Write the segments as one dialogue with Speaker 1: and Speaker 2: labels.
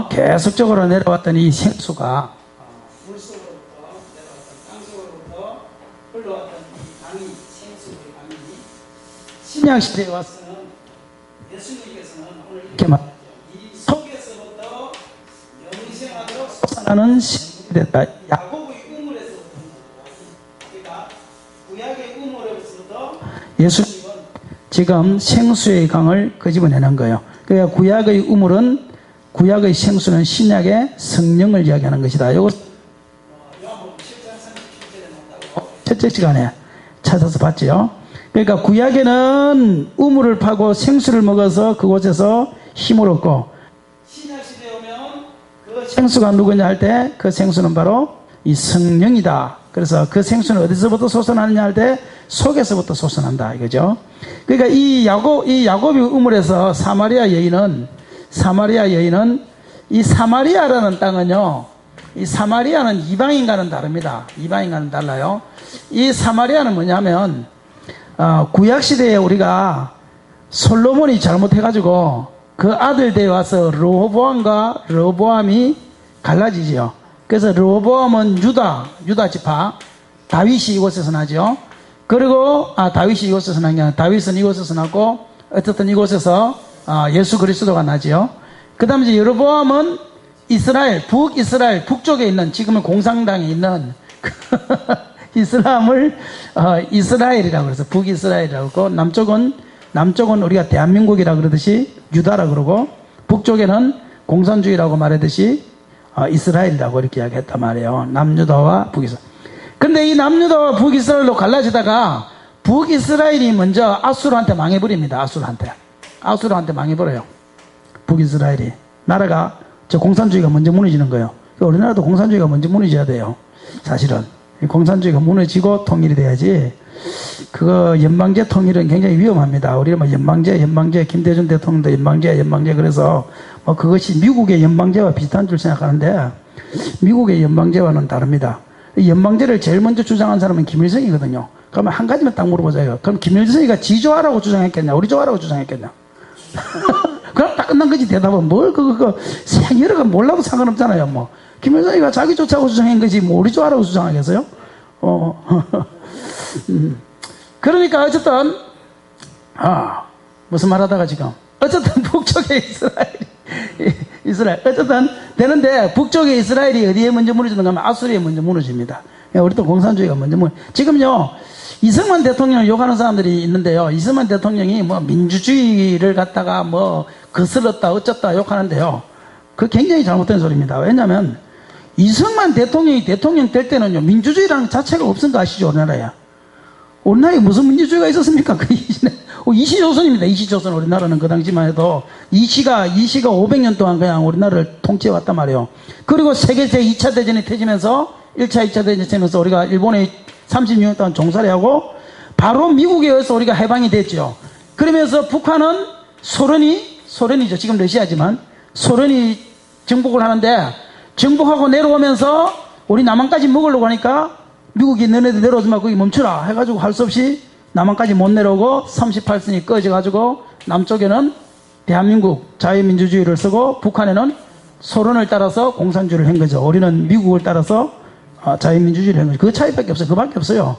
Speaker 1: 계속적으로 내려왔던 이 생수가 물속으로부터 내려왔던 땅속으로부터 흘러왔던 이 강이 생수의 강이 신약시대에 와서는 예수님께서는 오늘 이렇게 말하죠. 이 속에서부터 영생하도록 솟아나는 생수가 됐다. 야곱의 우물에서부터 그러니까 구약의 우물에서부터 예수님은 지금 생수의 강을 끄집어내는 거예요. 그러니까 구약의 우물은 구약의 생수는 신약의 성령을 이야기하는 것이다. 이거 요한복음 7장 37절에 나온다고 첫째 시간에 찾아서 봤지요. 그러니까 구약에는 우물을 파고 생수를 먹어서 그곳에서 힘을 얻고 신약 시대에 오면 그 생수가 누구냐 할 때 그 생수는 바로 이 성령이다. 그래서 그 생수는 어디서부터 솟아나느냐 할 때 속에서부터 솟아난다 이거죠. 그러니까 이 야곱의 우물에서 사마리아 여인은 이 사마리아라는 땅은요, 이 사마리아는 이방인과는 다릅니다. 이방인과는 달라요. 이 사마리아는 뭐냐면 구약 시대에 우리가 솔로몬이 잘못해가지고 그 아들 데려와서 르호보암과 르호보암이 갈라지지요. 그래서 르호보암은 유다 지파 다윗이 이곳에서 나죠. 그리고 다윗이 이곳에서 난 게 아니라 다윗은 이곳에서 났고 어쨌든 이곳에서 예수 그리스도가 나지요. 그 다음에 이제 여로보암은 이스라엘 북쪽에 있는 지금은 공산당에 있는 이슬람을 이스라엘이라고 그래서 북이스라엘이라고 그러고 남쪽은 우리가 대한민국이라고 그러듯이 유다라고 그러고 북쪽에는 공산주의라고 말하듯이 이스라엘이라고 이렇게 이야기했단 말이에요. 남유다와 북이스라엘. 근데 이 남유다와 북이스라엘로 갈라지다가 북이스라엘이 먼저 아수르한테 망해버립니다. 아수르한테 망해버려요. 북이스라엘이. 나라가 공산주의가 먼저 무너지는 거예요. 우리나라도 공산주의가 먼저 무너져야 돼요. 사실은. 공산주의가 무너지고 통일이 돼야지. 그거 연방제 통일은 굉장히 위험합니다. 우리는 뭐 연방제, 김대중 대통령도 연방제. 그래서 뭐 그것이 미국의 연방제와 비슷한 줄 생각하는데 미국의 연방제와는 다릅니다. 연방제를 제일 먼저 주장한 사람은 김일성이거든요. 그러면 한 가지만 딱 물어보자요. 그럼 김일성이가 지 좋아라고 주장했겠냐? 우리 좋아라고 주장했겠냐? 그럼 딱 끝난 거지. 대답은 그거 생일가 몰라도 상관없잖아요. 뭐 김일성이가 자기 좋다고 주장한 거지 뭐 우리 좋아라고 주장하겠어요? 그러니까 어쨌든 무슨 말하다가 지금 어쨌든 북쪽에 이스라엘 어쨌든 되는데 북쪽에 이스라엘이 어디에 먼저 무너지는가 하면 아수리에 먼저 무너집니다. 우리도 공산주의가 먼저 지금요 이승만 대통령을 욕하는 사람들이 있는데요. 이승만 대통령이 뭐 민주주의를 갖다가 뭐 거슬렀다 어쩌다 욕하는데요. 그 굉장히 잘못된 소리입니다. 왜냐하면 이승만 대통령이 대통령 될 때는요 민주주의라는 것 자체가 없은 거 아시죠? 우리나라에 무슨 민주주의가 있었습니까? 그 이시조선입니다. 이시조선. 우리나라는 그 당시만 해도 이시가 500년 동안 그냥 우리나라를 통치해 왔단 말이에요. 그리고 세계대 2차 대전이 터지면서 1차, 2차 대전이 터지면서 우리가 일본에 36년 동안 종살이 하고 바로 미국에 의해서 우리가 해방이 됐죠. 그러면서 북한은 소련이죠. 지금 러시아지만 소련이 정복을 하는데 정복하고 내려오면서 우리 남한까지 먹으려고 하니까 미국이 너네들 내려오지 말고 거기 멈추라 해가지고 할 수 없이 남한까지 못 내려오고 38선이 꺼져가지고 남쪽에는 대한민국 자유민주주의를 쓰고 북한에는 소련을 따라서 공산주의를 한 거죠. 우리는 미국을 따라서 자유민주주의를 한 거죠. 그 차이밖에 없어요. 그밖에 없어요.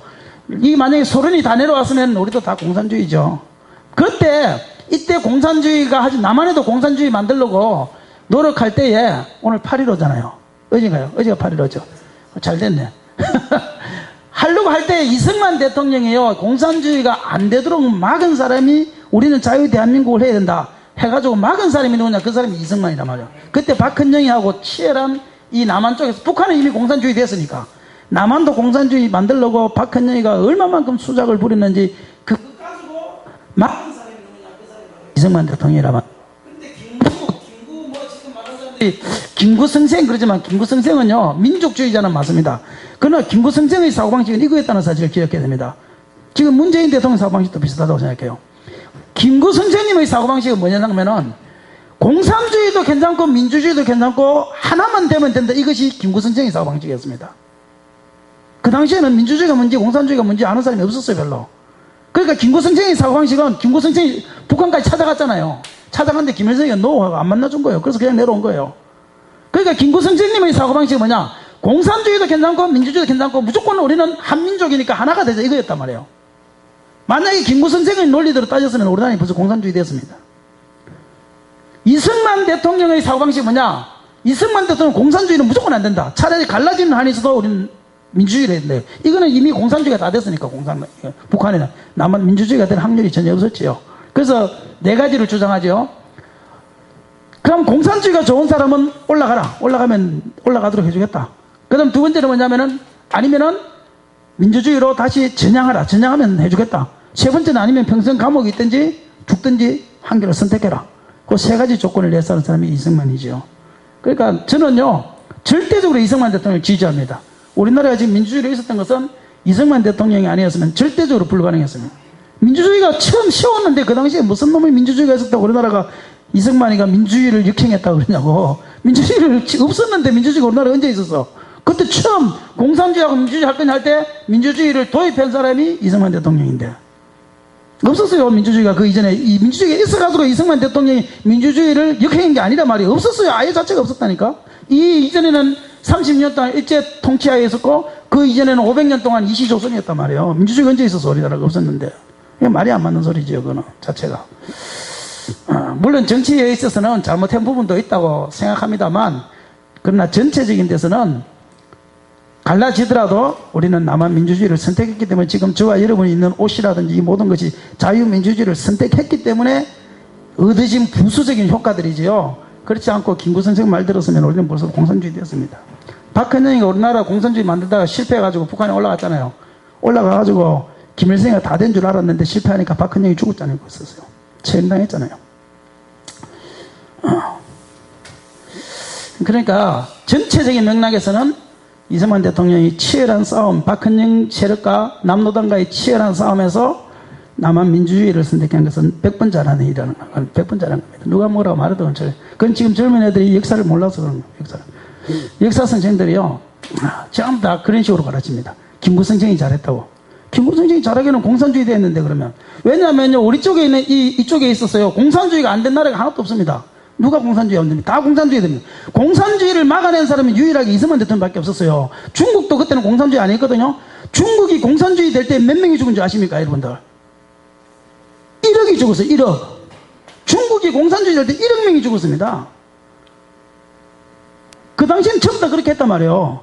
Speaker 1: 이 만약에 소련이 다 내려왔으면 우리도 다 공산주의죠. 이때 공산주의가 남한에도 공산주의 만들려고 노력할 때에 오늘 8.15잖아요. 어제가요? 어제가 8.15죠. 잘 됐네. 하려고 할 때 이승만 대통령이요 공산주의가 안 되도록 막은 사람이 우리는 자유 대한민국을 해야 된다 해가지고 막은 사람이 누구냐? 그 사람이 이승만이란 말이에요. 그때 박헌영이하고 치열한 이 남한 쪽에서 북한은 이미 공산주의 됐으니까 남한도 공산주의 만들려고 박헌영이가 얼마만큼 수작을 부렸는지 그거 가지고 막은 사람이 누구냐? 그 사람이 이승만 대통령이란 말이에요. 근데 김구 뭐 지금 말하는 사람들이 김구성생 그러지만 김구성생은요 민족주의자는 맞습니다. 그러나 김구성생의 사고방식은 이거였다는 사실을 기억해야 됩니다. 지금 문재인 대통령 사고방식도 비슷하다고 생각해요. 김구성생님의 사고방식은 뭐냐면은 공산주의도 괜찮고 민주주의도 괜찮고 하나만 되면 된다. 이것이 김구성생의 사고방식이었습니다. 그 당시에는 민주주의가 뭔지 공산주의가 뭔지 아는 사람이 없었어요. 별로. 그러니까 김구성생의 사고방식은 김구성생이 북한까지 찾아갔잖아요. 찾아갔는데 김일성이가 노하고 안 만나준 거예요. 그래서 그냥 내려온 거예요. 그러니까 김구 선생님의 사고방식이 뭐냐? 공산주의도 괜찮고 민주주의도 괜찮고 무조건 우리는 한민족이니까 하나가 되자 이거였단 말이에요. 만약에 김구 선생의 논리대로 따졌으면 우리나라는 벌써 공산주의 됐습니다. 이승만 대통령의 사고방식이 뭐냐? 이승만 대통령 공산주의는 무조건 안 된다. 차라리 갈라지는 한이 있어도 우리는 민주주의를 해야 된대요. 이거는 이미 공산주의가 다 됐으니까 북한에는 남한 민주주의가 될 확률이 전혀 없었지요. 그래서 네 가지를 주장하죠. 그럼 공산주의가 좋은 사람은 올라가라. 올라가면 올라가도록 해주겠다. 그 다음 두 번째는 뭐냐면은 아니면은 민주주의로 다시 전향하라. 전향하면 해주겠다. 세 번째는 아니면 평생 감옥에 있든지 죽든지 한 개를 선택해라. 그 세 가지 조건을 내세운 사람이 이승만이죠. 그러니까 저는요 절대적으로 이승만 대통령을 지지합니다. 우리나라가 지금 민주주의로 있었던 것은 이승만 대통령이 아니었으면 절대적으로 불가능했습니다. 민주주의가 처음 세웠는데 그 당시에 무슨 놈의 민주주의가 있었다고 우리나라가 이승만이가 민주주의를 역행했다고 그러냐고. 민주주의를 없었는데 민주주의가 우리나라에 언제 있었어? 그때 처음 공산주의하고 민주주의 할 때 민주주의를 도입한 사람이 이승만 대통령인데 없었어요. 민주주의가 그 이전에 이 민주주의가 있어가지고 이승만 대통령이 민주주의를 역행한 게 아니란 말이에요. 없었어요. 아예 자체가 없었다니까. 이 이전에는 30년 동안 일제 통치하에 있었고 그 이전에는 500년 동안 이시조선이었단 말이에요. 민주주의가 언제 있었어? 우리나라가 없었는데. 이게 말이 안 맞는 소리지요. 그거는 자체가. 물론 정치에 있어서는 잘못한 부분도 있다고 생각합니다만 그러나 전체적인 데서는 갈라지더라도 우리는 남한 민주주의를 선택했기 때문에 지금 저와 여러분이 있는 옷이라든지 이 모든 것이 자유민주주의를 선택했기 때문에 얻어진 부수적인 효과들이지요. 그렇지 않고 김구 선생 말 들었으면 우리는 벌써 공산주의 되었습니다. 박헌영이가 우리나라 공산주의 만들다가 실패해가지고 북한에 올라갔잖아요. 올라가가지고 김일성이가 다 된 줄 알았는데 실패하니까 박헌영이 죽었잖아요. 그랬었어요. 체험당했잖아요. 그러니까 전체적인 맥락에서는 이승만 대통령이 치열한 싸움, 박헌영 세력과 남노당과의 치열한 싸움에서 남한 민주주의를 선택한 것은 100번 잘하는 일이라는 거, 100번 잘한 겁니다. 누가 뭐라고 말해도 그건 지금 젊은 애들이 역사를 몰라서 그런 거예요. 역사 선생들이요, 전부 다 그런 식으로 가르칩니다. 김구 선생이 잘했다고. 김구 선생이 잘하기는 공산주의 됐는데 그러면. 왜냐하면요, 우리 쪽에 있는 이쪽에 있었어요. 공산주의가 안 된 나라가 하나도 없습니다. 누가 공산주의 안 됩니다. 다 공산주의 됩니다. 공산주의를 막아낸 사람이 유일하게 이승만 대통령밖에 없었어요. 중국도 그때는 공산주의 아니었거든요. 중국이 공산주의 될 때 몇 명이 죽은 줄 아십니까, 여러분들? 1억이 죽었어요. 1억. 중국이 공산주의 될 때 1억 명이 죽었습니다. 그 당시엔 전부 다 그렇게 했단 말이에요.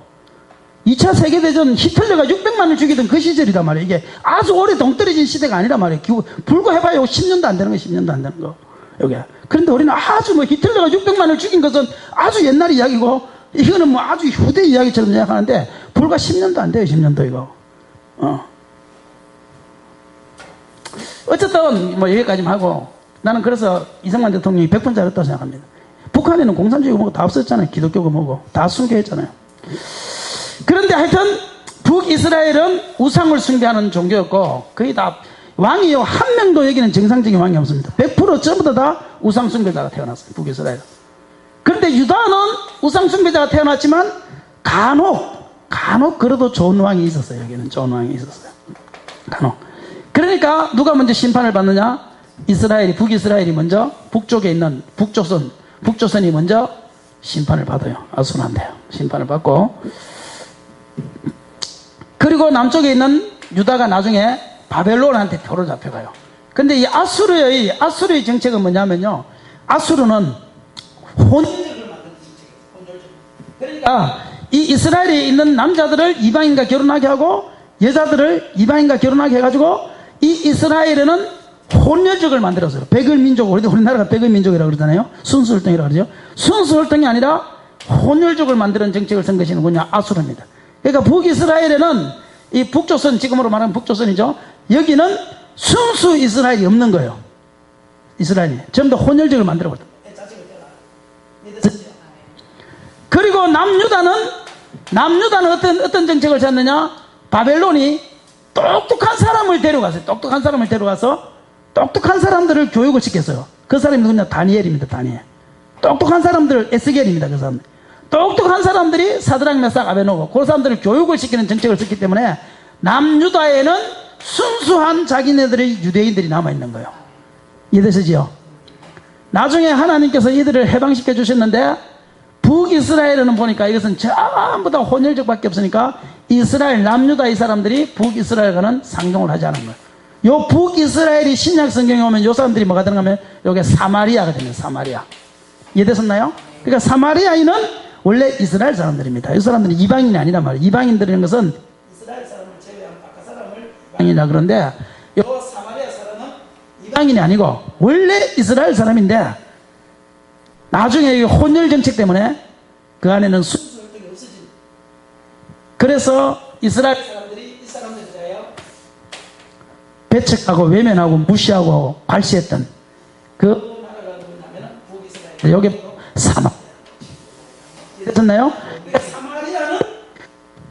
Speaker 1: 2차 세계대전 히틀러가 600만을 죽이던 그 시절이란 말이에요. 이게 아주 오래 동떨어진 시대가 아니란 말이에요. 불과 해봐야 10년도 안 되는 거, 10년도 안 되는 거. 여기. 그런데 우리는 아주 히틀러가 600만을 죽인 것은 아주 옛날 이야기고, 이거는 아주 후대 이야기처럼 생각하는데, 불과 10년도 안 돼요, 10년도 이거. 어쨌든, 여기까지만 하고, 나는 그래서 이승만 대통령이 100번 잘했다고 생각합니다. 북한에는 공산주의가 뭐고 다 없었잖아요. 기독교가 뭐고. 다 숭배했잖아요. 그런데 하여튼, 북이스라엘은 우상을 숭배하는 종교였고, 거의 다, 왕이요, 한 명도 여기는 정상적인 왕이 없습니다. 100% 전부 다 우상숭배자가 태어났어요. 북이스라엘은. 그런데 유다는 우상숭배자가 태어났지만 간혹 그래도 좋은 왕이 있었어요. 여기는 좋은 왕이 있었어요. 간혹. 그러니까 누가 먼저 심판을 받느냐? 북이스라엘이 먼저 북쪽에 있는 북조선이 먼저 심판을 받아요. 아수르한테요. 심판을 받고. 그리고 남쪽에 있는 유다가 나중에 바벨론한테 표로 잡혀가요. 근데 이 아수르의 정책은 뭐냐면요. 아수르는 혼혈족을 만드는 정책이에요. 그러니까 이 이스라엘에 있는 남자들을 이방인과 결혼하게 하고 여자들을 이방인과 결혼하게 해가지고 이 이스라엘에는 혼혈족을 만들었어요. 백을민족, 우리나라가 백을민족이라고 그러잖아요. 순수혈통이라고 그러죠. 순수혈통이 아니라 혼혈족을 만드는 정책을 쓴 것이 누구냐? 아수르입니다. 그러니까 북이스라엘에는 이 북조선, 지금으로 말하면 북조선이죠. 여기는 순수 이스라엘이 없는 거예요. 이스라엘이. 전부 다 혼혈족을 만들어버렸다. 그리고 남유다는 어떤 정책을 짰느냐? 바벨론이 똑똑한 사람을 데려갔어요. 똑똑한 사람들을 교육을 시켰어요. 그 사람이 누구냐? 다니엘입니다. 다니엘. 똑똑한 사람들, 에스겔입니다. 그 사람들. 똑똑한 사람들이 사드락, 메삭, 아베노고 그 사람들을 교육을 시키는 정책을 썼기 때문에 남유다에는 순수한 자기네들의 유대인들이 남아있는 거예요. 이해되시죠? 나중에 하나님께서 이들을 해방시켜 주셨는데 북이스라엘은 보니까 이것은 전부 다 혼혈족밖에 없으니까 이스라엘 남유다 이 사람들이 북이스라엘과는 상종을 하지 않은 거예요. 요 북이스라엘이 신약 성경에 오면 요 사람들이 뭐가 들어가면 요게 사마리아가 되는 사마리아. 이해되셨나요? 그러니까 사마리아인은 원래 이스라엘 사람들입니다. 이 사람들은 이방인이 아니란 말이에요. 이방인들이라는 것은 이스라엘 사람을 제외한 바깥 사람을 이방인이라 그러는데 요 사마리아 사람은 이방인이 아니고 원래 이스라엘 사람인데 나중에 혼혈 정책 때문에 그 안에는 순수 혈통이 없어집니다. 그래서 이스라엘 사람들이 이 사람들에 대하여 배척하고 외면하고 무시하고 발시했던 그 나라가 누구냐면 북이스라엘. 여기 사마리아. 됐나요? 사마리아는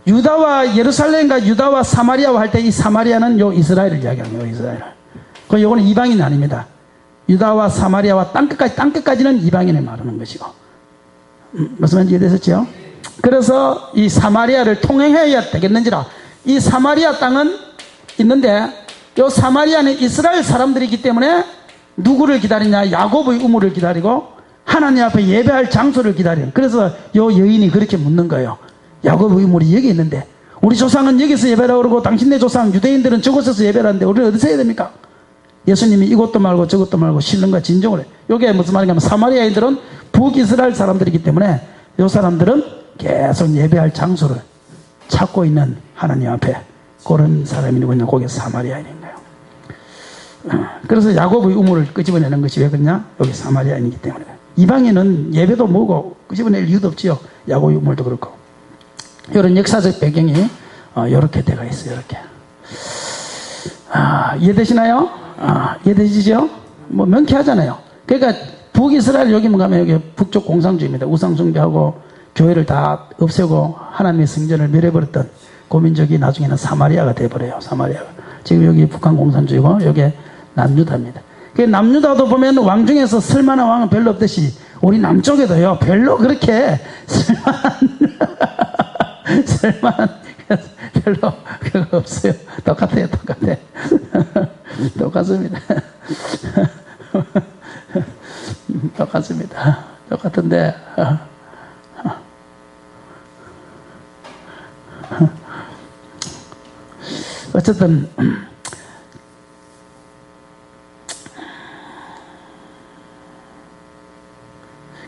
Speaker 1: 유다와 예루살렘과 유다와 사마리아와 할 때 이 사마리아는 요 이스라엘을 이야기하는 거예요. 이스라엘. 그 요거는 이방인이 아닙니다. 유다와 사마리아와 땅끝까지는 이방인을 말하는 것이고. 무슨 말인지 이해되셨죠? 그래서 이 사마리아를 통행해야 되겠는지라. 이 사마리아 땅은 있는데 요 사마리아는 이스라엘 사람들이기 때문에 누구를 기다리냐? 야곱의 우물을 기다리고 하나님 앞에 예배할 장소를 기다리는. 그래서 요 여인이 그렇게 묻는 거예요. 야곱의 우물이 여기 있는데 우리 조상은 여기서 예배라고 그러고 당신네 조상 유대인들은 저곳에서 예배를 하는데 우리는 어디서 해야 됩니까? 예수님이 이것도 말고 저것도 말고 신령과 진정을 해. 이게 무슨 말이냐면 사마리아인들은 북이스라엘 사람들이기 때문에 이 사람들은 계속 예배할 장소를 찾고 있는 하나님 앞에 그런 사람이 누구냐? 그게 사마리아인인 거예요. 그래서 야곱의 우물을 끄집어내는 것이 왜 그러냐? 여기 사마리아인이기 때문에. 이방인은 예배도 뭐고 끄집어낼 이유도 없지요. 야곱의 우물도 그렇고. 이런 역사적 배경이 이렇게 되어 있어요. 이렇게. 이해되시나요? 이해되시죠? 뭐 명쾌하잖아요. 그러니까 북이스라엘 여기만 가면 여기 북쪽 공산주의입니다. 우상숭배하고 교회를 다 없애고 하나님의 성전을 멸해버렸던 그 민족이 나중에는 사마리아가 돼버려요. 사마리아가. 지금 여기 북한 공산주의고 여기 남유다입니다. 그 남유다도 보면 왕 중에서 쓸만한 왕은 별로 없듯이 우리 남쪽에도요 별로 그렇게 쓸만한 별로 그거 없어요. 똑같아요. 똑같습니다. 똑같습니다. 똑같은데 어쨌든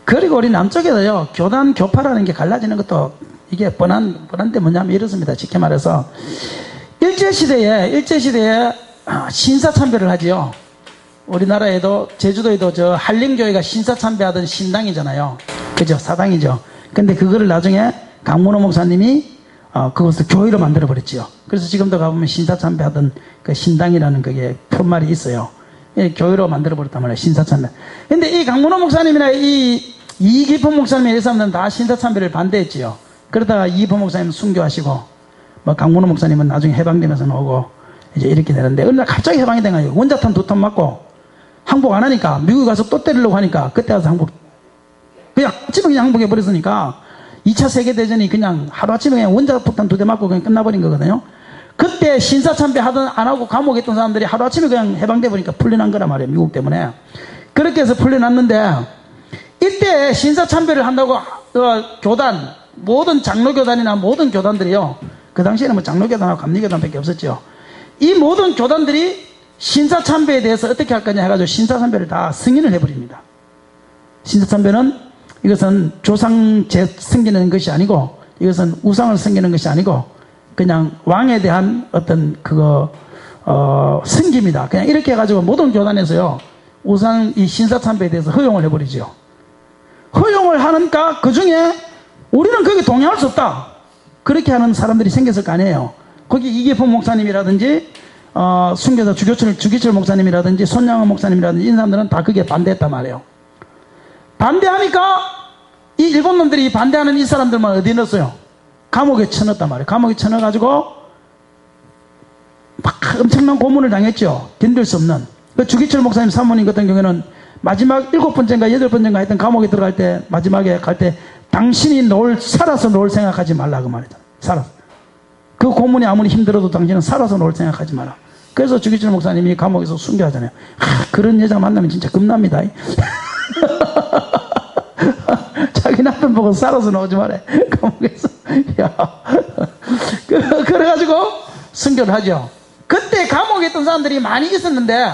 Speaker 1: 그리고 우리 남쪽에도요 교단 교파라는 게 갈라지는 것도 이게 뻔한데 뭐냐면 이렇습니다. 쉽게 말해서 일제시대에 신사참배를 하지요. 우리나라에도 제주도에도 저 한림교회가 신사참배하던 신당이잖아요. 그죠? 사당이죠. 근데 그거를 나중에 강문호 목사님이 그것을 교회로 만들어 버렸지요. 그래서 지금도 가보면 신사참배하던 그 신당이라는 그게 푯말이 있어요. 교회로 만들어 버렸단 말이에요. 신사참배. 근데 이 강문호 목사님이나 이기포 목사님이 이 사람들은 다 신사참배를 반대했지요. 그러다가 이기포 목사님은 순교하시고 뭐 강문호 목사님은 나중에 해방되면서 나오고 이제 이렇게 되는데 어느 날 갑자기 해방이 된 거예요. 원자탄 2톤 맞고 항복 안 하니까 미국에 가서 또 때리려고 하니까 그때 가서 그냥 아침에 그냥 항복해 버렸으니까 2차 세계대전이 그냥 하루아침에 그냥 원자폭탄 2대 맞고 그냥 끝나버린 거거든요. 그때 신사참배 하던 안 하고 감옥에 있던 사람들이 하루아침에 그냥 해방돼 버리니까 풀려난 거란 말이에요. 미국 때문에. 그렇게 해서 풀려났는데 이때 신사참배를 한다고 교단 모든 장로교단이나 모든 교단들이요. 그 당시에는 뭐 장로교단하고 감리교단밖에 없었죠. 이 모든 교단들이 신사참배에 대해서 어떻게 할 거냐 해가지고 신사참배를 다 승인을 해버립니다. 신사참배는 이것은 조상 섬기는 것이 아니고 이것은 우상을 섬기는 것이 아니고 그냥 왕에 대한 어떤 섬깁니다. 그냥 이렇게 해가지고 모든 교단에서요 우상 이 신사참배에 대해서 허용을 해버리죠. 허용을 하니까 그 중에 우리는 거기에 동의할 수 없다. 그렇게 하는 사람들이 생겼을 거 아니에요. 거기 이계포 목사님이라든지 순교자 주기철 목사님이라든지 손양원 목사님이라든지 이 사람들은 다 그게 반대했단 말이에요. 반대하니까 이 일본 놈들이 반대하는 이 사람들만 어디에 넣었어요? 감옥에 쳐넣었단 말이에요. 감옥에 쳐넣어가지고 막 엄청난 고문을 당했죠. 견딜 수 없는. 그 주기철 목사님 사모님 같은 경우에는 마지막 7번째인가 8번째인가 하여튼 감옥에 들어갈 때 마지막에 갈 때 당신이 살아서 놀 생각하지 말라 그 말이잖아. 살아서. 그 고문이 아무리 힘들어도 당신은 살아서 놀 생각하지 마라. 그래서 주기철 목사님이 감옥에서 순교하잖아요. 그런 여자 만나면 진짜 겁납니다. 자기 남편 보고 살아서 나오지 말해. 감옥에서. 야. 그래가지고 순교를 하죠. 그때 감옥에 있던 사람들이 많이 있었는데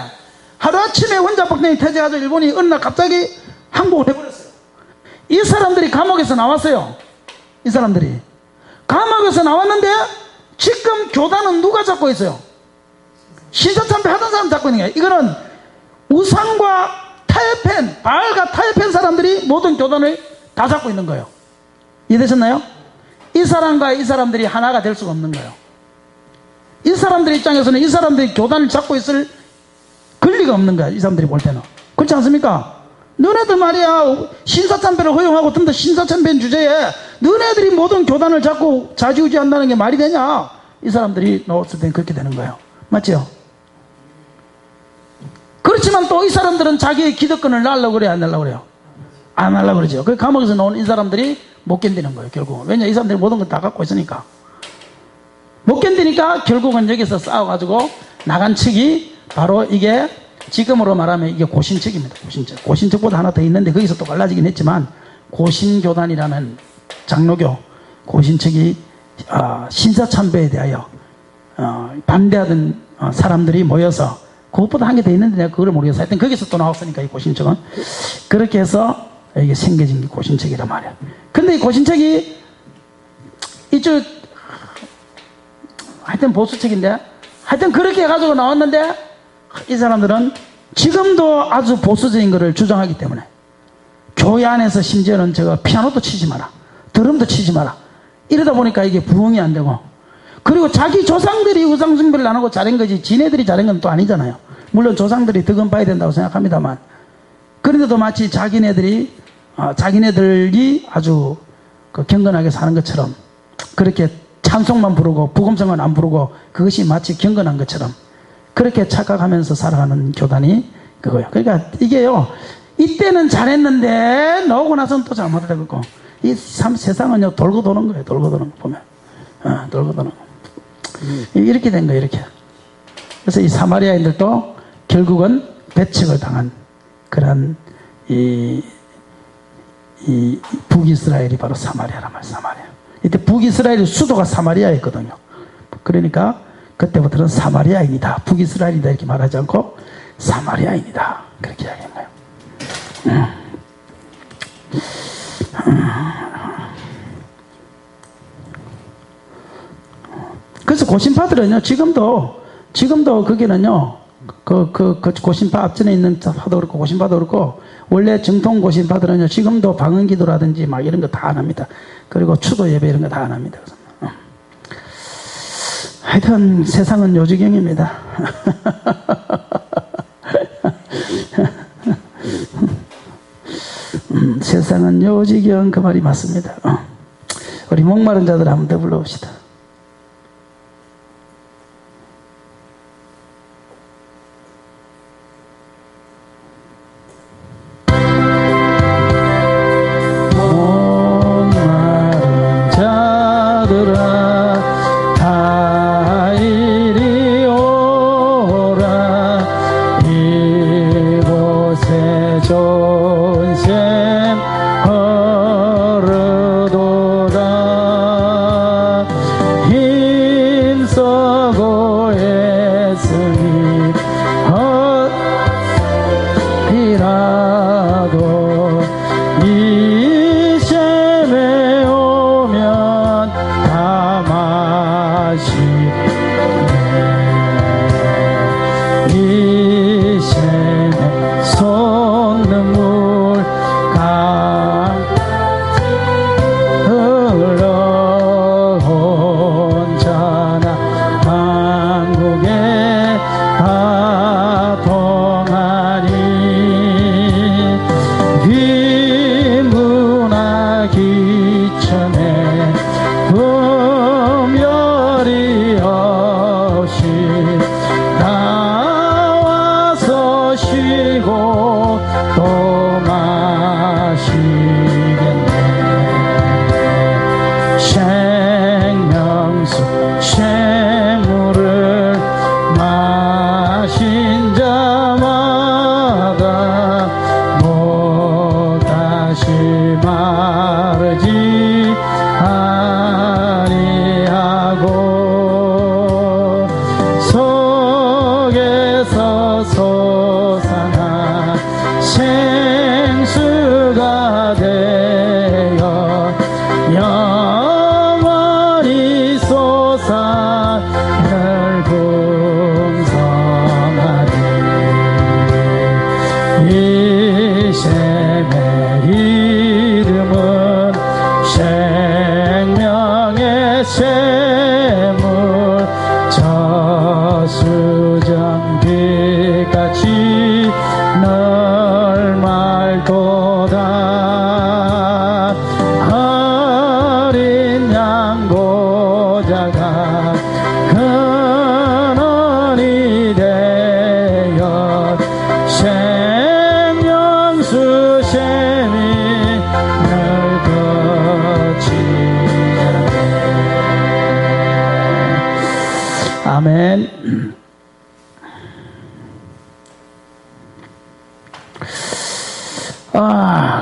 Speaker 1: 하루아침에 원자폭탄이 터져가지고 일본이 어느 날 갑자기 항복을 해버렸어요. 이 사람들이 감옥에서 나왔어요. 이 사람들이 감옥에서 나왔는데 지금 교단은 누가 잡고 있어요? 신사참배 하던 사람 잡고 있는 거예요. 이거는 우상과 타협한 바알과 타협한 사람들이 모든 교단을 다 잡고 있는 거예요. 이해되셨나요? 이 사람과 이 사람들이 하나가 될 수가 없는 거예요. 이 사람들 입장에서는 이 사람들이 교단을 잡고 있을 권리가 없는 거야. 이 사람들이 볼 때는. 그렇지 않습니까? 너네들 말이야 신사참배를 허용하고 든다 신사참배 주제에 너네들이 모든 교단을 잡고 좌지우지한다는 게 말이 되냐? 이 사람들이 나왔을 땐 그렇게 되는 거예요. 맞죠? 그렇지만 또 이 사람들은 자기의 기득권을 날려고 그래요? 안 날려고 그래요? 안 하려고 그러죠. 그 감옥에서 나온 이 사람들이 못 견디는 거예요. 결국은. 왜냐? 이 사람들이 모든 걸 다 갖고 있으니까. 못 견디니까 결국은 여기서 싸워가지고 나간 측이 바로 이게 지금으로 말하면 이게 고신측입니다. 고신측. 고신측보다 하나 더 있는데 거기서 또 갈라지긴 했지만 고신교단이라는 장로교 고신측이 신사참배에 대하여 반대하던 사람들이 모여서 그것보다 한 개 더 있는데 내가 그걸 모르겠어. 하여튼 거기서 또 나왔으니까 이 고신측은 그렇게 해서 이게 생겨진 게 고신책이란 말이야. 근데 이 고신책이 이쪽 하여튼 보수책인데 하여튼 그렇게 해가지고 나왔는데 이 사람들은 지금도 아주 보수적인 것을 주장하기 때문에 교회 안에서 심지어는 제가 피아노도 치지 마라, 드럼도 치지 마라, 이러다 보니까 이게 부흥이 안 되고, 그리고 자기 조상들이 우상숭배를 안 하고 잘한 거지 지네들이 잘한 건 또 아니잖아요. 물론 조상들이 덕은 봐야 된다고 생각합니다만, 그런데도 마치 자기네들이 아주 경건하게 사는 것처럼 그렇게 찬송만 부르고 부금성은 안 부르고 그것이 마치 경건한 것처럼 그렇게 착각하면서 살아가는 교단이 그거예요. 그러니까 이게요, 이때는 잘했는데 나오고 나서는 또 잘못하고 있고, 이 세상은요 돌고 도는 거예요. 돌고 도는 거 보면 돌고 도는 거. 이렇게 된 거예요. 이렇게. 그래서 이 사마리아인들도 결국은 배척을 당한 그런 이 북이스라엘이 바로 사마리아란 말이에요. 사마리아. 이때 북이스라엘의 수도가 사마리아였거든요. 그러니까 그때부터는 사마리아인이다, 북이스라엘이다 이렇게 말하지 않고 사마리아인이다 그렇게 이야기한 거예요. 그래서 고신파들은요 지금도 거기는요 그 고신파 앞전에 있는 파도 그렇고 고신파도 그렇고 원래 정통 고신파들은요 지금도 방언기도라든지 막 이런 거 다 안 합니다. 그리고 추도 예배 이런 거 다 안 합니다. 하여튼 세상은 요지경입니다. 세상은 요지경 그 말이 맞습니다. 우리 목마른 자들 한번 더 불러봅시다. 못 다시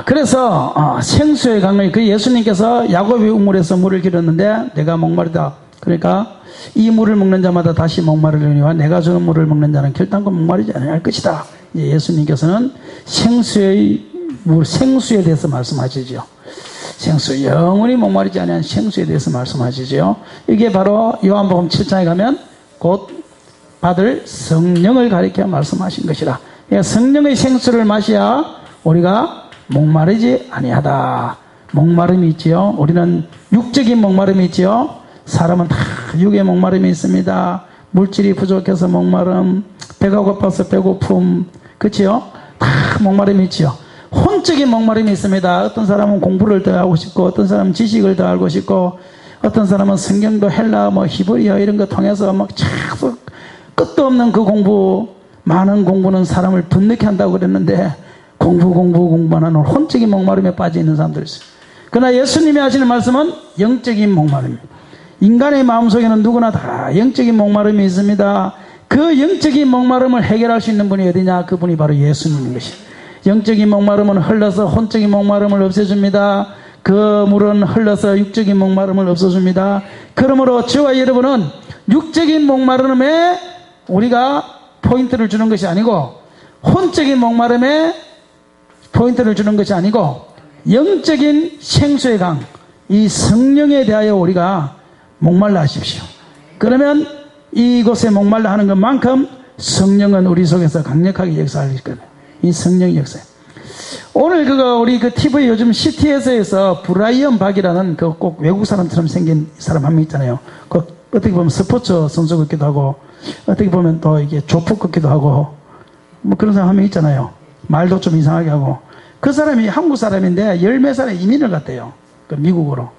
Speaker 1: 그런데 그래서 생수의 강을 그 예수님께서 야곱의 우물에서 물을 길었는데 내가 목마르다. 그러니까 이 물을 먹는 자마다 다시 목마르려니와 내가 주는 물을 먹는 자는 결단코 목마르지 아니할 것이다. 예수님께서는 생수의 물, 생수에 대해서 말씀하시죠. 생수, 영원히 목마르지 아니한 생수에 대해서 말씀하시죠. 이게 바로 요한복음 7장에 가면 곧 받을 성령을 가리켜 말씀하신 것이라. 성령의 생수를 마셔야 우리가 목마르지 아니하다. 목마름이 있지요. 우리는 육적인 목마름이 있지요. 사람은 다 육의 목마름이 있습니다. 물질이 부족해서 목마름, 배가 고파서 배고픔, 그치요? 다 목마름이 있지요. 혼적인 목마름이 있습니다. 어떤 사람은 공부를 더 하고 싶고, 어떤 사람은 지식을 더 알고 싶고, 어떤 사람은 성경도 헬라, 히브리어 이런 거 통해서 계속 끝도 없는 그 공부, 많은 공부는 사람을 분노케 한다고 그랬는데, 공부만 하는 혼적인 목마름에 빠져 있는 사람들이 있어요. 그러나 예수님이 하시는 말씀은 영적인 목마름입니다. 인간의 마음속에는 누구나 다 영적인 목마름이 있습니다. 그 영적인 목마름을 해결할 수 있는 분이 어디냐? 그분이 바로 예수님인 것이에요. 영적인 목마름은 흘러서 혼적인 목마름을 없애줍니다. 그 물은 흘러서 육적인 목마름을 없애줍니다. 그러므로 저와 여러분은 육적인 목마름에 우리가 포인트를 주는 것이 아니고, 혼적인 목마름에 포인트를 주는 것이 아니고, 영적인 생수의 강, 이 성령에 대하여 우리가 목말라 하십시오. 그러면 이곳에 목말라 하는 것만큼 성령은 우리 속에서 강력하게 역사할 거예요. 이 성령의 역사. 오늘 우리 TV 요즘 CTS에서 브라이언 박이라는 꼭 외국 사람처럼 생긴 사람 한 명 있잖아요. 어떻게 보면 스포츠 선수 같기도 하고, 어떻게 보면 또 이게 조폭 같기도 하고, 그런 사람 한 명 있잖아요. 말도 좀 이상하게 하고. 그 사람이 한국 사람인데 10몇 살에 이민을 갔대요. 미국으로.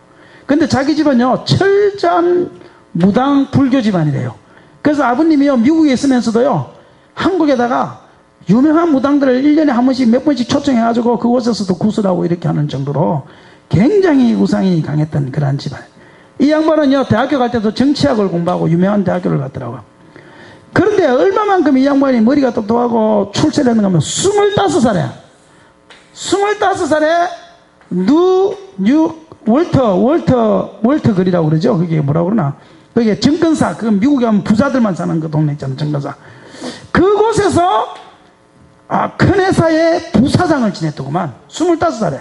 Speaker 1: 근데 자기 집은요, 철저한 무당 불교 집안이래요. 그래서 아버님이요, 미국에 있으면서도요, 한국에다가 유명한 무당들을 1년에 한 번씩 몇 번씩 초청해가지고 그곳에서도 구슬하고 이렇게 하는 정도로 굉장히 우상이 강했던 그러한 집안. 이 양반은요, 대학교 갈 때도 정치학을 공부하고 유명한 대학교를 갔더라고요. 그런데 얼마만큼 이 양반이 머리가 똑똑하고 출세를 했는가 하면 25살에 월터 거리라고 그러죠. 그게 뭐라고 그러나. 그게 증권사, 그 미국에 가면 부자들만 사는 그 동네 있잖아요. 증권사. 그곳에서 큰 회사의 부사장을 지냈더구만. 25살에.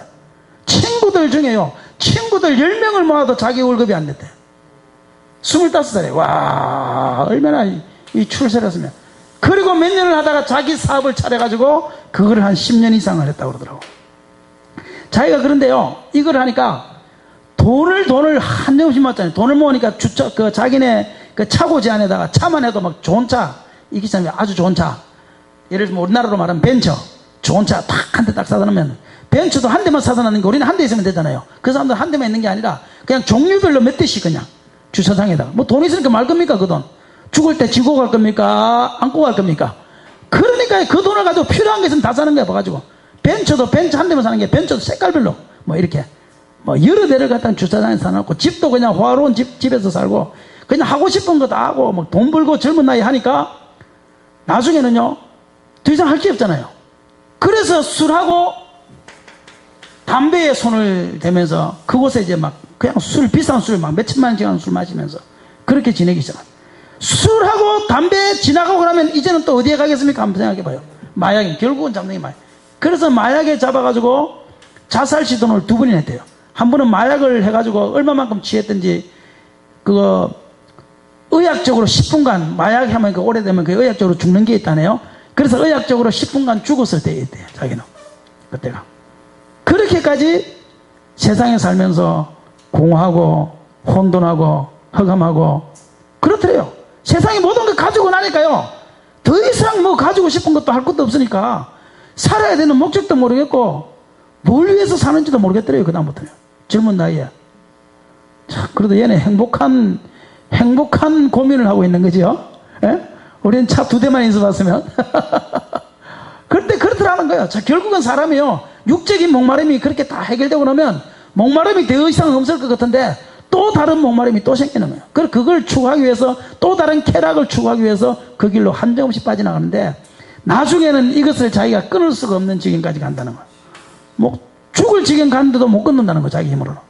Speaker 1: 친구들 중에요. 친구들 10명을 모아도 자기 월급이 안 됐대. 25살에. 와, 얼마나 이 출세를 했으면. 그리고 몇 년을 하다가 자기 사업을 차려가지고 그걸 한 10년 이상을 했다고 그러더라고. 자기가 그런데요, 이걸 하니까 돈을 한정없이 모았잖아요. 돈을 모으니까 자기네 차고지 안에다가 차만 해도 막 좋은 차, 이기 전에 아주 좋은 차. 예를 들면 우리나라로 말하면 벤처, 좋은 차 딱 한 대 딱 사다 놓으면, 벤처도 한 대만 사다 놓는 게 우리는 한 대 있으면 되잖아요. 그 사람들 한 대만 있는 게 아니라 그냥 종류별로 몇 대씩 그냥 주차장에다가. 돈 있으니까 말 겁니까? 그 돈 죽을 때 지고 갈 겁니까? 안고 갈 겁니까? 그러니까 그 돈을 가지고 필요한 게 있으면 다 사는 거야. 봐가지고 벤처도 벤처 한 대만 사는 게, 벤처도 색깔별로 이렇게 여러 대를 갖다 주차장에 사놓고, 집도 그냥 호화로운 집에서 살고 그냥 하고 싶은 거 다 하고 돈 벌고 젊은 나이 하니까 나중에는요, 더 이상 할 게 없잖아요. 그래서 술하고 담배에 손을 대면서 그곳에 이제 그냥 비싼 술 몇천만 원짜리 술 마시면서 그렇게 지내기 시작합니다. 술하고 담배 지나가고 그러면 이제는 또 어디에 가겠습니까? 한번 생각해봐요. 마약이, 결국은 잡는 게 마약. 그래서 마약에 잡아가지고 자살 시도를 2번이나 했대요. 한 번은 마약을 해가지고 얼마만큼 취했든지 의학적으로 10분간, 마약하면 오래되면 의학적으로 죽는 게 있다네요. 그래서 의학적으로 10분간 죽었을 때 있대요, 자기는. 그때가. 그렇게까지 세상에 살면서 공허하고 혼돈하고 허감하고 그렇더래요. 세상에 모든 걸 가지고 나니까요, 더 이상 가지고 싶은 것도 할 것도 없으니까 살아야 되는 목적도 모르겠고 뭘 위해서 사는지도 모르겠더래요. 그다음부터는 젊은 나이에. 참, 그래도 얘네 행복한 고민을 하고 있는 거죠. 예? 우리는 차 2대만 인수봤으면. 그때 그렇더라는 거예요. 자, 결국은 사람이요, 육적인 목마름이 그렇게 다 해결되고 나면 목마름이 더 이상 없을 것 같은데 또 다른 목마름이 또 생기는 거예요. 그걸 추구하기 위해서 또 다른 쾌락을 추구하기 위해서 그 길로 한정없이 빠져나가는데 나중에는 이것을 자기가 끊을 수가 없는 지경까지 간다는 거예요. 뭐 죽을 지경 가는데도 못 끊는다는 거예요. 자기 힘으로는.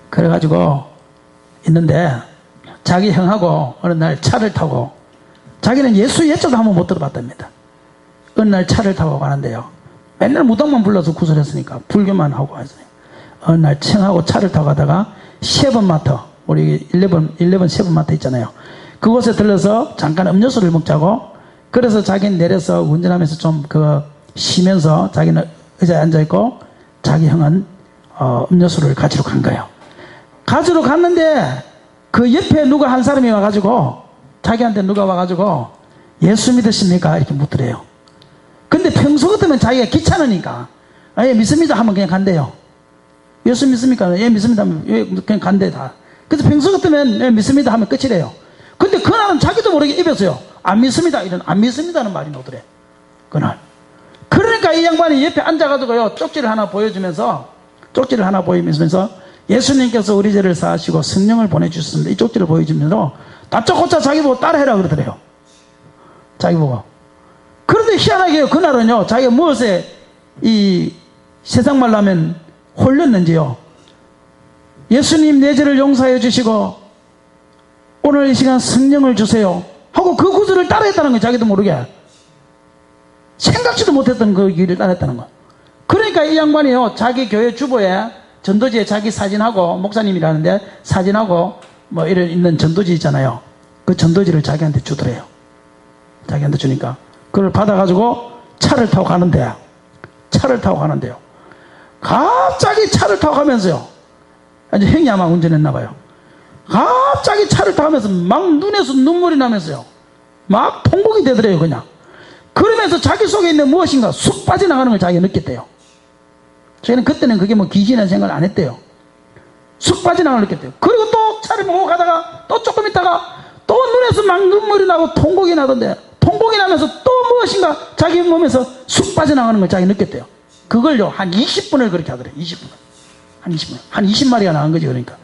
Speaker 1: 그래가지고 있는데 자기 형하고 어느 날 차를 타고, 자기는 예수 예자도 한번 못 들어봤답니다. 어느 날 차를 타고 가는데요. 맨날 무당만 불러서 구슬했으니까 불교만 하고 갔어요. 어느 날 청하고 차를 타고 가다가 세번마트, 우리 11 세번마트 있잖아요. 그곳에 들러서 잠깐 음료수를 먹자고, 그래서 자기는 내려서 운전하면서 좀 쉬면서 자기는 의자에 앉아있고 자기 형은 음료수를 가지러 간 거예요. 가지러 갔는데 그 옆에 누가 한 사람이 와가지고, 자기한테 누가 와가지고 예수 믿으십니까? 이렇게 묻더래요. 근데 평소 같으면 자기가 귀찮으니까 예 믿습니다 하면 그냥 간대요. 예수 믿습니까? 예 믿습니다 하면 예 그냥 간대 다. 그래서 평소 같으면 예 믿습니다 하면 끝이래요. 근데 그날은 자기도 모르게 입에서요 안 믿습니다 이런 안 믿습니다는 말이 나오더래 그날. 그러니까 이 양반이 옆에 앉아가지고요 쪽지를 하나 보여주면서 예수님께서 우리 죄를 사하시고 성령을 보내주셨습니다. 이 쪽지를 보여주면서 다짜고짜 자기 보고 따라해라 그러더래요. 자기 보고. 그런데 희한하게요 그날은요 자기가 무엇에 이 세상 말로 하면 홀렸는지요, 예수님 내 죄를 용서해 주시고 오늘 이 시간 성령을 주세요 하고 그 구절을 따라했다는 거예요. 자기도 모르게 생각지도 못했던 그 길을 따라했다는 거예요. 그러니까 이 양반이요 자기 교회 주보에 전도지에 자기 사진하고, 목사님이라는데 사진하고 뭐 이런 있는 전도지 있잖아요. 그 전도지를 자기한테 주더래요. 자기한테 주니까 그걸 받아가지고 차를 타고 가는데요. 갑자기 차를 타고 가면서요. 이제 형이 아마 운전했나봐요. 갑자기 차를 타고 가면서 막 눈에서 눈물이 나면서요. 막 통곡이 되더래요, 그냥. 그러면서 자기 속에 있는 무엇인가 쑥 빠져나가는 걸 자기가 느꼈대요. 저희는 그때는 그게 뭐 귀신이라는 생각을 안 했대요. 쑥 빠져나가는 걸 느꼈대요. 그리고 또 차를 몰고 가다가 또 조금 있다가 또 눈에서 막 눈물이 나고 통곡이 나던데, 통곡이 나면서 또 무엇인가 자기 몸에서 쑥 빠져나가는 걸 자기 느꼈대요. 그걸요 한 20분을 그렇게 하더래요. 20분. 한 20마리가 나간 거지 그러니까.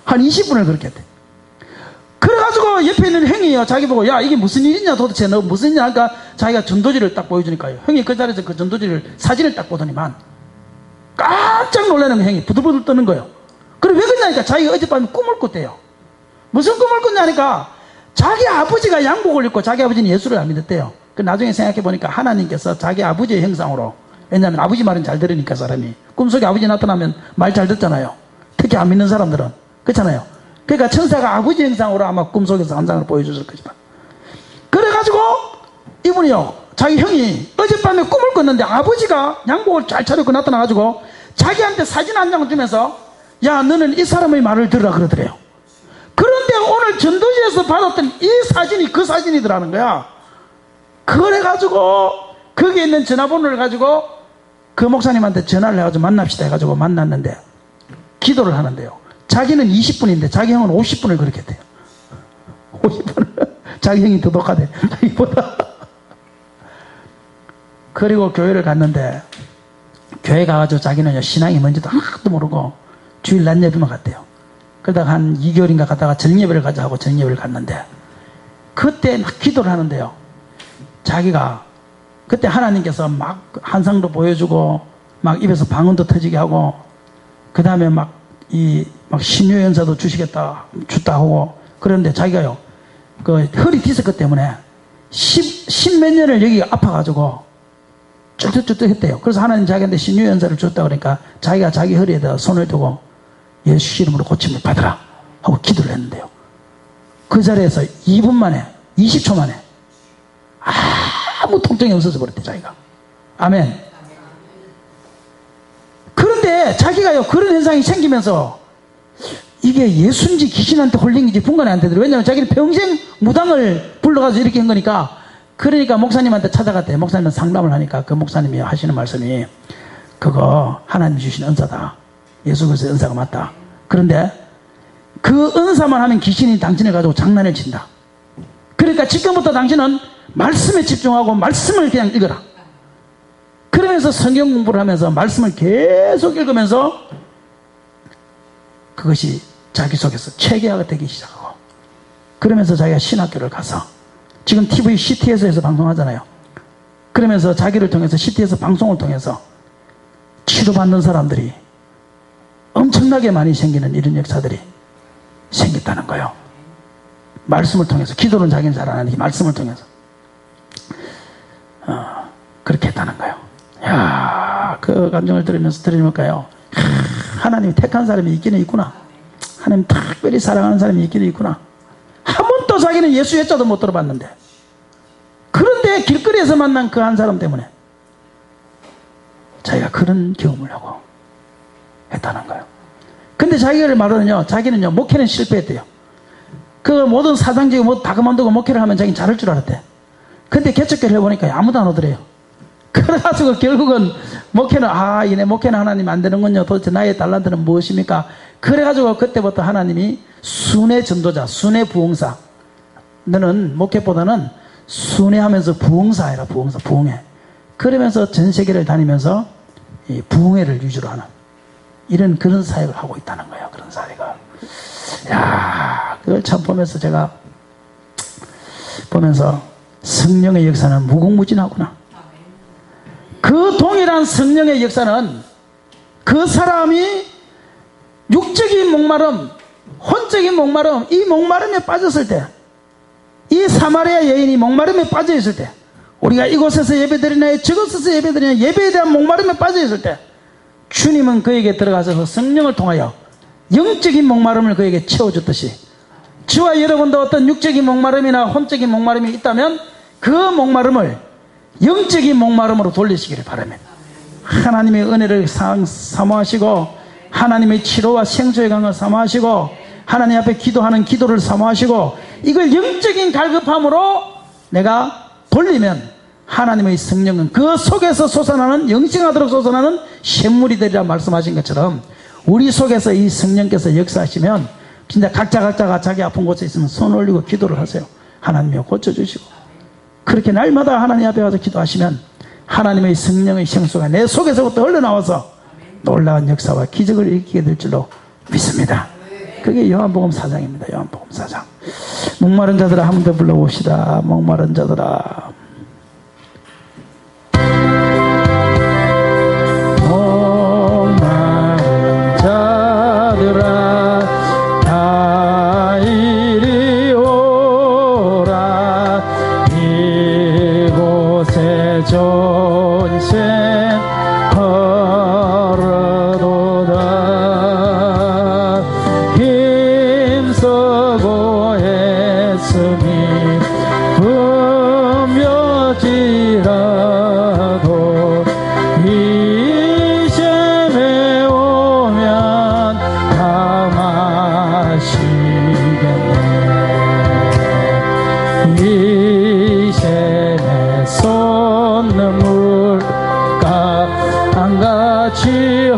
Speaker 1: 한 20분을 그렇게 했대. 그래가지고 옆에 있는 형이요 자기 보고 야 이게 무슨 일이냐 도대체 너 무슨 일이냐 하니까 자기가 전도지를 딱 보여주니까요. 형이 그 자리에서 그 전도지를 사진을 딱 보더니만 깜짝 놀라는 거 형이 부들부들 떠는 거예요. 그래 왜 그러냐니까 자기가 어젯밤에 꿈을 꿨대요. 무슨 꿈을 꿨냐니까 자기 아버지가 양복을 입고, 자기 아버지는 예수를 안 믿었대요. 그 나중에 생각해 보니까 하나님께서 자기 아버지의 형상으로, 왜냐하면 아버지 말은 잘 들으니까 사람이 꿈속에 아버지 나타나면 말 잘 듣잖아요. 특히 안 믿는 사람들은 그렇잖아요. 그러니까 천사가 아버지 형상으로 아마 꿈속에서 환상을 보여줬을 거지만, 그래가지고 이분이요 자기 형이 어젯밤에 꿈을 꿨는데 아버지가 양복을 잘 차려입고 나타나가지고 자기한테 사진 한 장을 주면서 야 너는 이 사람의 말을 들으라 그러더래요. 그런데 오늘 전도지에서 받았던 이 사진이 그 사진이더라는 거야. 그래가지고 거기에 있는 전화번호를 가지고 그 목사님한테 전화를 해가지고 만납시다 해가지고 만났는데 기도를 하는데요. 자기는 20분인데 자기 형은 50분을 그렇게 했대요. 50분을. 자기 형이 더 독하대. 자기보다. 그리고 교회를 갔는데, 교회 가가지고 자기는 신앙이 뭔지도 하나도 모르고 주일 낮 예배만 갔대요. 그러다가 한 2개월인가 갔다가 정예배를 가자 하고 정예배를 갔는데, 그때 막 기도를 하는데요. 자기가 그때 하나님께서 막 환상도 보여주고 막 입에서 방언도 터지게 하고, 그 다음에 막 신유연사도 주시겠다 줬다 하고, 그런데 자기가요 그 허리 디스크 때문에 10몇 년을 여기 아파가지고 쭈뚝쭈뚝 했대요. 그래서 하나님 자기한테 신유연사를 줬다 그러니까 자기가 자기 허리에다 손을 두고 예수 이름으로 고침을 받으라 하고 기도를 했는데요. 그 자리에서 2분 만에 20초 만에 아무 통증이 없어져 버렸대 자기가. 아멘. 그런데 자기가요 그런 현상이 생기면서 이게 예수인지 귀신한테 홀린지 분간이 안 되더라고요. 왜냐하면 자기는 평생 무당을 불러가지고 이렇게 한 거니까. 그러니까 목사님한테 찾아갔대. 목사님은 상담을 하니까 그 목사님이 하시는 말씀이 그거 하나님 주신 은사다. 예수 그리스도의 은사가 맞다. 그런데 그 은사만 하면 귀신이 당신을 가지고 장난을 친다. 그러니까 지금부터 당신은 말씀에 집중하고 말씀을 그냥 읽어라. 그러면서 성경 공부를 하면서 말씀을 계속 읽으면서 그것이 자기 속에서 체계화가 되기 시작하고, 그러면서 자기가 신학교를 가서 지금 TV CTS에서 방송하잖아요. 그러면서 자기를 통해서 CTS 방송을 통해서 치료받는 사람들이 엄청나게 많이 생기는 이런 역사들이 생겼다는 거예요. 말씀을 통해서. 기도는 자기는 잘 안 하는데 말씀을 통해서 그렇게 했다는 거예요. 야, 그 감정을 들으니까요, 하나님이 택한 사람이 있기는 있구나. 하나님 특별히 사랑하는 사람이 있기는 있구나. 한 번도 자기는 예수 예자도 못 들어봤는데, 그런데 길거리에서 만난 그 한 사람 때문에 자기가 그런 경험을 하고 했다는 거예요. 근데 자기를 말하는요, 자기는요, 목회는 실패했대요. 그 모든 사장직을 뭐 다 그만두고 목회를 하면 자기는 잘할 줄 알았대. 근데 개척교를 해보니까 아무도 안 오더래요. 그래가지고 결국은 목회는, 이네 목회는 하나님 안 되는군요. 도대체 나의 달란트는 무엇입니까? 그래가지고 그때부터 하나님이 순회 전도자, 순회 부흥사. 너는 목회보다는 순회하면서 부흥사 해라, 부흥사, 부흥회. 그러면서 전 세계를 다니면서 이 부흥회를 위주로 하는 이런 그런 사역을 하고 있다는 거예요. 그런 사회가. 야, 그걸 참 보면서 제가 보면서 성령의 역사는 무궁무진하구나. 그 동일한 성령의 역사는 그 사람이 육적인 목마름, 혼적인 목마름, 이 목마름에 빠졌을 때, 이 사마리아 여인이 목마름에 빠져 있을 때, 우리가 이곳에서 예배드리나 저곳에서 예배드리나 예배에 대한 목마름에 빠져 있을 때, 주님은 그에게 들어가서 그 성령을 통하여 영적인 목마름을 그에게 채워줬듯이, 저와 여러분도 어떤 육적인 목마름이나 혼적인 목마름이 있다면 그 목마름을 영적인 목마름으로 돌리시기를 바랍니다. 하나님의 은혜를 사모하시고, 하나님의 치료와 생수의 강을 사모하시고, 하나님 앞에 기도하는 기도를 사모하시고, 이걸 영적인 갈급함으로 내가 돌리면 하나님의 성령은 그 속에서 솟아나는, 영생하도록 솟아나는 샘물이 되리라 말씀하신 것처럼 우리 속에서 이 성령께서 역사하시면 진짜 각자가 자기 아픈 곳에 있으면 손 올리고 기도를 하세요. 하나님이여 고쳐주시고, 그렇게 날마다 하나님 앞에 가서 기도하시면 하나님의 성령의 생수가 내 속에서부터 흘러나와서 놀라운 역사와 기적을 일으키게 될 줄로 믿습니다. 그게 요한복음 4장입니다. 요한복음 4장. 목마른 자들아, 한 번 더 불러봅시다. 목마른 자들아. 목마른 자들아, 다 이리 오라. 이곳에 전생 걸어도다. 힘쓰고 애쓰니 금며지라도 이 셈에 오면 다 마시겠네. 이 셈에 쏟는 물가 안같이